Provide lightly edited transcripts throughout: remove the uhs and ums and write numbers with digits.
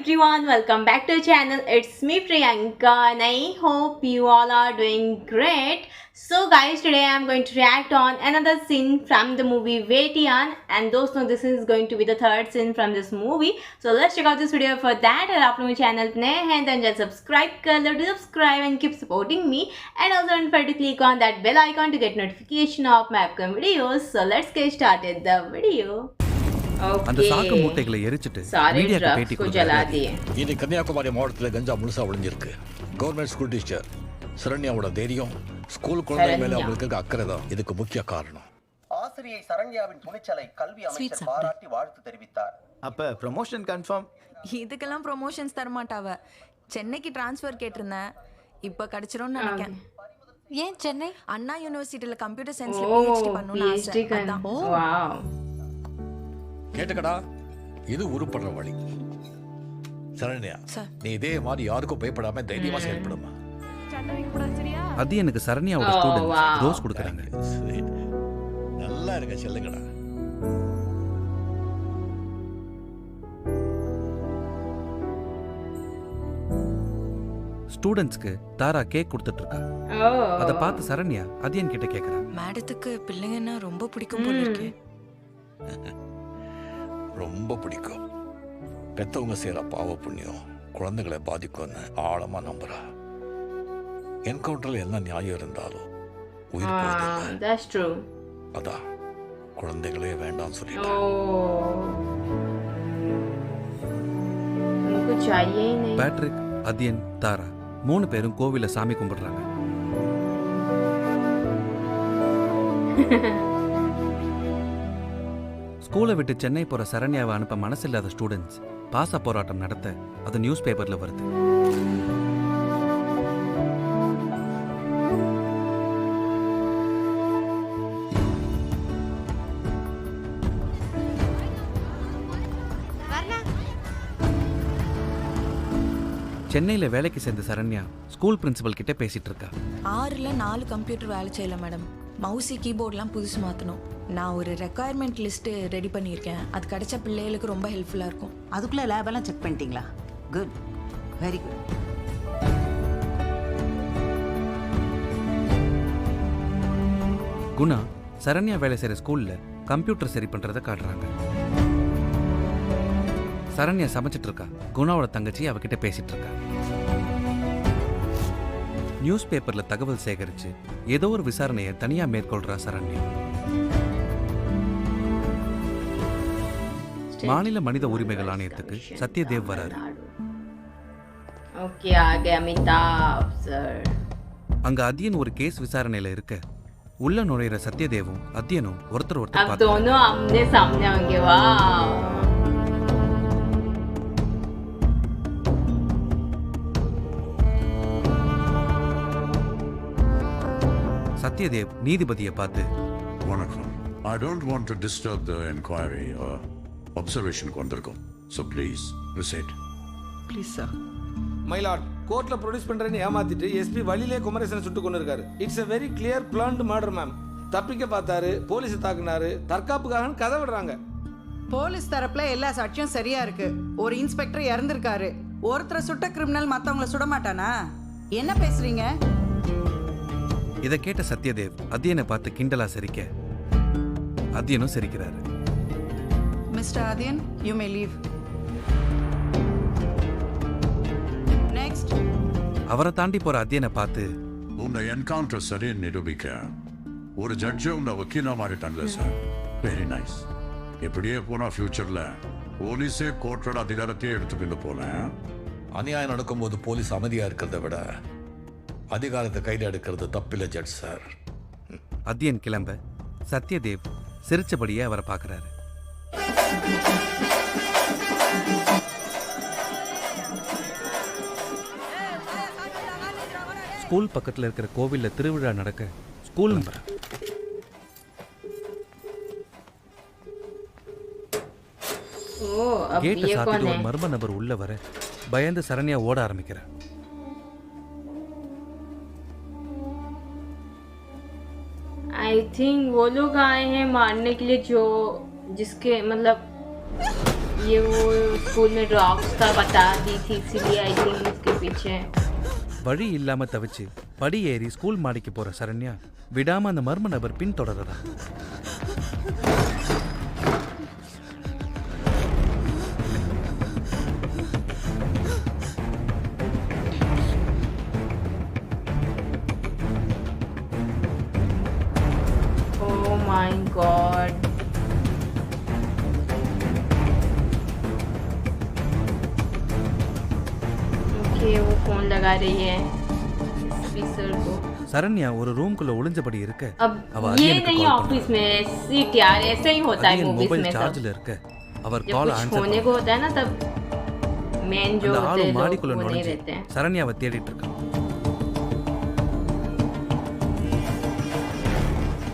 everyone, welcome back to the channel. It's me Priyanka and I hope you all are doing great. So guys, today I'm going to react on another scene from the movie Vetian, and those know this is going to be the third scene from this movie. So let's check out this video. For that, अगर आप लोग मेरे channel पे नए हैं then just subscribe कर लो, do subscribe and keep supporting me, and also don't forget to click on that bell icon to get notification of my upcoming videos. So let's get started the video. அந்த சாக்கு மூட்டைகளை எரிச்சிட்டு மீடியாக்கு பேட்டி கொடுத்தாரு. இது கன்னியாகுமரி மாவட்டத்தில் கஞ்சா முழுசா ஒளிஞ்சிருக்கு. Government school teacher சரண்யாவோட தைரியம், school குழந்தைகள் மேல அவங்களுக்கு அக்கறை தான் இதுக்கு முக்கிய காரணம். ஆசிரியை சரண்யாவின் துணிச்சலை கல்வி அமைச்சர் பாராட்டி வாழ்த்து தெரிவித்தார். அப்ப ப்ரமோஷன் கன்ஃபார்ம். இதுக்கெல்லாம் ப்ரமோஷன்ஸ் தர மாட்டாவ. சென்னைக்கு ட்ரான்ஸ்ஃபர் கேட்டிருந்தேன், இப்போ கிடைச்சிரும்னு நினைக்கிறேன். ஏன் சென்னை? அண்ணா யூனிவர்சிட்டியில கம்ப்யூட்டர் சயின்ஸ்ல PhD பண்ணனும்னு ஆசை. கேட்டுக்கடா, இது உருப்படுற வழி. சரண்யா, நீ இதே மாதிரி யாருக்கும் பயப்படாம தைரியமா செயல்படுமா. அது எனக்கு சரண்யாவோட ஸ்டூடண்ட்ஸ் ரோஸ் கொடுக்கறாங்க. நல்லா இருங்க செல்லுங்கடா. ஸ்டூடண்ட்ஸ்க்கு தாரா கேக் கொடுத்துட்டு இருக்கா. அத பார்த்து சரண்யா அதியன் கிட்ட கேக்குறா. மேடத்துக்கு பிள்ளைங்கன்னா ரொம்ப பிடிக்கும் போல இருக்கு. ரொம்ப பிடிக்கும். பெத்தவங்க செய்யற பாவ புண்ணியம் குழந்தைகளை பாதிக்கும்னு ஆழமா நம்புறா. என்கவுண்டர்ல என்ன நியாயம் இருந்தாலும் உயிர் போகுது. அதான் குழந்தைகளே வேண்டாம் சொல்லிட்டேன். பேட்ரிக், அதியன், தாரா 3 பேரும் கோவில சாமி கும்பிடுறாங்க. ஸ்கூலை விட்டு சென்னை போற சரண்யாவை அனுப்ப மனசில்லாத ஸ்டூடெண்ட்ஸ் பாச போராட்டம் நடத்த அது நியூஸ் பேப்பர்ல வருது. சென்னையில வேலைக்கு சேர்ந்த சரண்யா ஸ்கூல் பிரின்சிபல் கிட்ட பேசிட்டு இருக்கா. 6ல 4 கம்ப்யூட்டர் வேலை செய்யல மேடம். மவுசி கீபோர்ட்லாம் புதுசு மாற்றணும். நான் ஒரு ரெக்குயர்மெண்ட் லிஸ்ட்டு ரெடி பண்ணியிருக்கேன். அது கிடைச்ச பிள்ளைகளுக்கு ரொம்ப ஹெல்ப்ஃபுல்லாக இருக்கும். அதுக்குள்ளே லேபெல்லாம் செக் பண்ணிட்டீங்களா? Good, very good. Guna Saranya வேலை செய்கிற ஸ்கூலில் கம்ப்யூட்டர் சரி பண்ணுறதை காட்டுறாங்க. சரண்யா சமைச்சிட்டு இருக்கா. குணாவோட தங்கச்சி அவகிட்ட பேசிட்டு இருக்கா. நியூஸ் பேப்பர்ல தகவல் சேகரிச்சு ஏதோ ஒரு விசாரணையை தனியா மேற்கொள்றா சரண்யா. மாநில மனித உரிமைகள் ஆணையத்துக்கு சத்யதேவ் வராரு. அங்க அதியன் ஒரு கேஸ் விசாரணையில இருக்க உள்ள நுழையிற சத்யதேவும் அதியனும் ஒருத்தர் சத்யதேவ் நீதிபதியை பார்த்து, வணக்கம். I don't want to disturb the inquiry or observation வந்திருக்கோம். So please proceed. Please sir. My lord, கோர்ட்ல ப்ரொடியூஸ் பண்றேன்னு ஏமாத்திட்டு எஸ்பி வழியிலே குமரேசன் சுட்டு கொண்டிருக்காரு. It's a very clear planned murder ma'am. தப்பிக்க பார்த்தாரு, போலீஸ் தாக்குனாரு, தற்காப்புக்காக கதை விடுறாங்க. போலீஸ் தரப்புல எல்லா சாட்சியும் சரியா இருக்கு. ஒரு இன்ஸ்பெக்டர் இறந்திருக்காரு. ஒருத்தர் சுட்ட கிரிமினல் மத்தவங்கள சுட மாட்டானா? என்ன பேசுறீங்க? இதை கேட்ட சத்யதேவ் அதியனை பார்த்து கிண்டலா சிரிக்க அதியனும் சிரிக்கிறாரு. Mister Athiyan, you may leave. Next. அவரை தாண்டி போற அதியனை பார்த்து, உங்க என்கவுண்டர் சரி நிரூபிக்க ஒரு ஜட்ஜை உங்க வக்கீலா மாறிட்டாங்களே சார். Very nice. எப்படியே போனா ஃபியூச்சர்ல போலீஸே கோர்ட்டோட அதிகாரத்தையே எடுத்துக்கிட்டு போல. அநியாயம் நடக்கும்போது போலீஸ் அமைதியா இருக்கிறத விட அதிகாரத்தை கையில் எடுக்கிறது தப்பில்லை ஜட்ஜ் சார். அதியன் கிளம்ப சத்யதேவ் சிரிச்சபடியே அவரை பார்க்கிறாரு. ஸ்கூல் பக்கத்தில் இருக்கிற கோவில்ல திருவிழா நடக்க ஸ்கூல் நம்பர் கேட்டை சாத்திட்டு ஒரு மர்ம நபர் உள்ள வர பயந்து சரண்யா ஓட ஆரம்பிக்கிறார். आई थिंक वो लोग आए हैं मारने के लिए जो जिसके मतलब ये वो स्कूल में ड्रॉप्स का बता दी थी इसीलिए आई थिंक उसके पीछे. வழி இல்லாம தவிச்சு படி ஏறி ஸ்கூல் மாடிக்கு போற சரண்யா விடாம அந்த மர்ம நபர் பின்தொடர்றா. Oh my god. Okay, वो फोन लगा रही है स्पीकर को. சரண்யா ஒரு ரூம்குள்ள ஒளிஞ்சபடி இருக்க अब அவ ये அதியனுக்கு नहीं கால் ऑफिस में सीट यार ऐसे ही होता है அதியன் मूवीज மொபைல் में सब. சார்ஜ்ல இருக்க அவர் जब கால் कुछ ஆன்சர் होने को होता है ना तब मेन जो அந்த होते ஆளு हैं लोग மாடிக்குள்ள वो नहीं நுழைஞ்சு रहते हैं. சரண்யாவை தேடிட்டு இருக்கான்.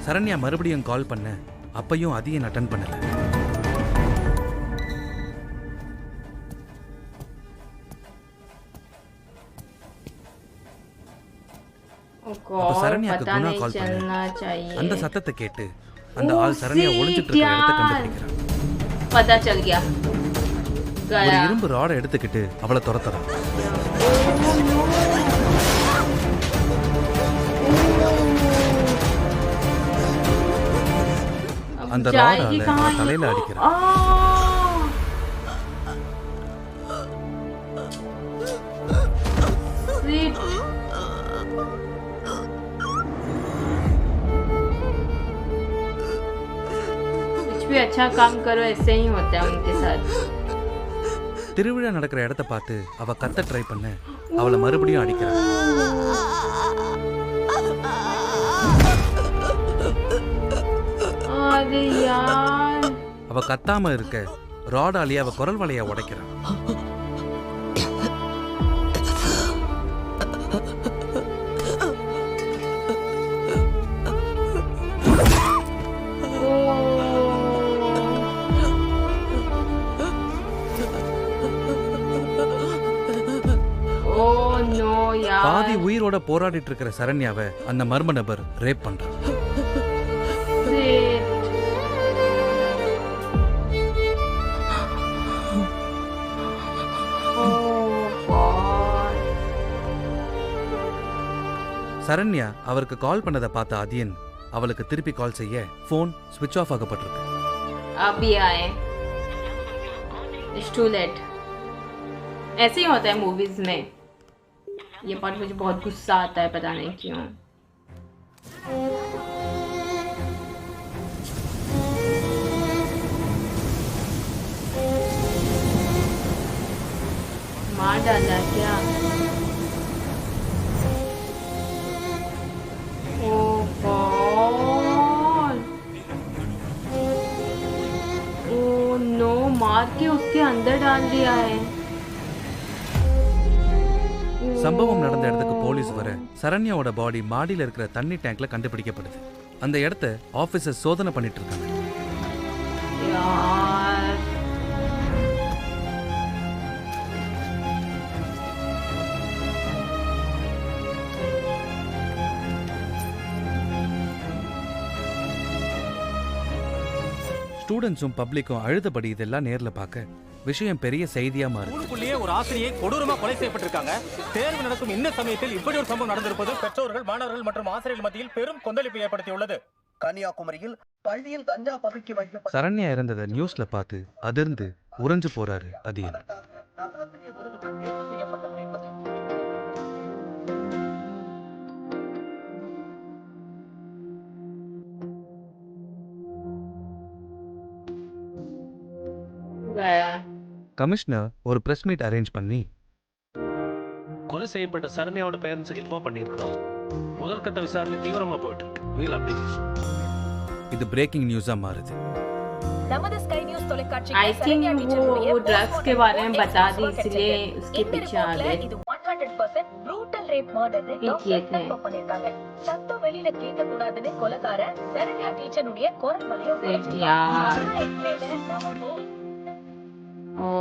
சரண்யா மறுபடியும் கால் பண்ண அப்பையும் அதியன் அட்டன் பண்ணல. Oh அப்ப God, சரண்யாக்கு पता குணா नहीं கால் பண்ண चलना चाहिए. அந்த சத்தத்தை கேட்டு அந்த ஆள் சரண்யா ஒளிஞ்சிட்டு இருக்கிற இடத்தை கண்டுபிடிக்கிறான். पता चल गया. ஒரு गया. இரும்பு ராடை எடுத்துக்கிட்டு அவளை துரத்துறான். அந்த जाएगी ராடால कहाँ அவ ये? தலையில அடிக்கிறான். Sweet. कुछ भी अच्छा काम करो ऐसे ही होता है उनके साथ. திருவிழா நடக்கிற இடத்தை பார்த்து அவ கத்த ட்ரை பண்ண அவளை மறுபடியும் அடிக்கிறான். अरे यार. அவ கத்தாம இருக்க ராடாலேயே அவ குரல் வலைய உடைக்கிறான். Oh no यार. பாதி உயிரோட போராடிட்டு இருக்கிற சரண்யாவை அந்த மர்ம நபர் ரேப் பண்றான். Shit. Oh God. சரண்யா அவருக்கு கால் பண்ணதை பார்த்த அதியன் அவளுக்கு திருப்பி கால் செய்ய போன் ஸ்விட்ச் ஆஃப் ஆகப்பட்டிருக்கு. अभी आए. It's too late. ऐसे ही होता है मूवीज में. ये पार्ट मुझे बहुत गुस्सा आता है पता नहीं क्यों. मार डाला क्या? Oh God. Oh no, मार के उसके अंदर डाल दिया है. சம்பவம் நடந்த இடத்துக்கு போலீஸ் வர சரண்யாவோட பாடி மாடியில இருக்கிற தண்ணி டேங்க்ல கண்டுபிடிக்கப்படுது. அந்த இடத்த ஆபீசர் சோதனை பண்ணிட்டு இருக்காங்க. यार. ஸ்டூடெண்ட்ஸும் பப்ளிக்கும் அழுதபடி இதெல்லாம் நேர்ல பார்க்க விஷயம் பெரிய செய்தியா மாறுது. ஸ்கூலுக்குள்ளேயே ஒரு ஆசிரியை கொடூரமா கொலை செய்யப்பட்டிருக்காங்க. தேர்வு நடக்கும் இந்த சமயத்தில் இப்படி ஒரு சம்பவம் நடந்திருப்பது பெற்றோர்கள், மாணவர்கள் மற்றும் ஆசிரியர்கள் மத்தியில் பெரும் கொந்தளிப்பை ஏற்படுத்தியுள்ளது. கன்னியாகுமரியில் பள்ளியில் கஞ்சா பதுக்கி வைக்கப்பட்ட சரண்யா இறந்ததை நியூஸ்ல பார்த்து அதிர்ந்து உறைஞ்சு போறாரு அதியன். गया. கமிஷனர் ஒரு பிரஸ் மீட் அரேஞ்ச் பண்ணி கொலை செய்யப்பட்ட சரண்யாவோட பேரண்ட்ஸுக்கு இன்ஃபார்ம் பண்ணியிருக்கிறோம். முதற்கட்ட விசாரணை தீவிரமா போயிட்டு இருக்கு. We'll update. இது பிரேக்கிங் நியூஸா மாறுது. आई थिंक वो ड्रग्स के बारे में बता दी इसलिए उसके पीछे आ गए. किए थे. यार. Oh.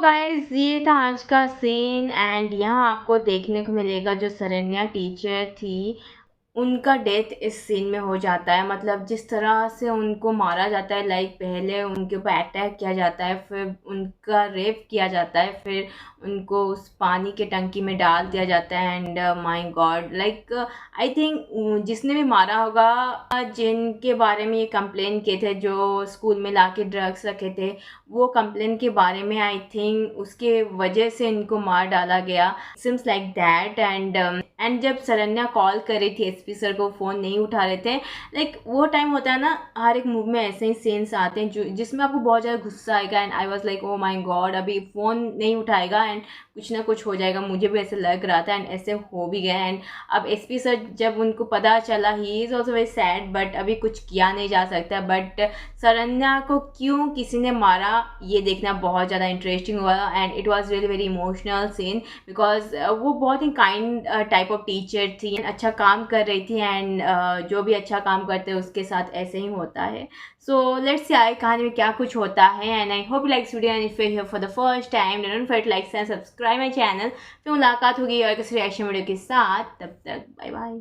गाइस ये था आज का सीन एंड यहाँ आपको देखने को मिलेगा जो शरण्या टीचर थी उनका डेथ इस सीन में हो जाता है। मतलब जिस तरह से उनको मारा जाता है, लाइक पहले उनके ऊपर अटैक किया जाता है, फिर उनका रेप किया जाता है, फिर उनको उस पानी के टंकी में डाल दिया जाता है and my God, like I think जिसने भी मारा होगा, जिनके बारे में ये कंप्लेन किए थे, जो स्कूल में लाके ड्रग्स रखे थे, वो कंप्लेन के बारे में आई थिंक उसके वजह से इनको मार डाला गया, सिम्स लाइक दैट। एंड जब शरण्या कॉल कर रही थी एसपी सर को, फ़ोन नहीं उठा रहे थे, लाइक वो टाइम होता है ना, हर एक मूवी में ऐसे ही सीन्स आते हैं जो जिसमें आपको बहुत ज़्यादा गुस्सा आएगा and I was like oh my God, अभी फ़ोन नहीं उठाएगा एंड कुछ ना कुछ हो जाएगा। मुझे भी ऐसे लग रहा था एंड ऐसे हो भी गया। एंड अब एसपी सर जब उनको पता चला, he is also very sad, but अभी कुछ किया नहीं जा सकता। बट शरण्या को क्यों किसी ने मारा ये देखना बहुत ज़्यादा इंटरेस्टिंग हुआ and it was really very emotional scene because वो बहुत ही काइंड टाइप ऑफ टीचर थी, अच्छा काम कर रही थी एंड जो भी अच्छा काम करते हैं उसके साथ ऐसे ही होता है। सो लेट्स सी आगे कहानी में क्या कुछ होता है and I hope you like video and if you hear for the first time don't forget to like and subscribe my channel. फिर मुलाकात होगी और किसी रिएक्शन वीडियो के साथ, तब तक बाय बाय।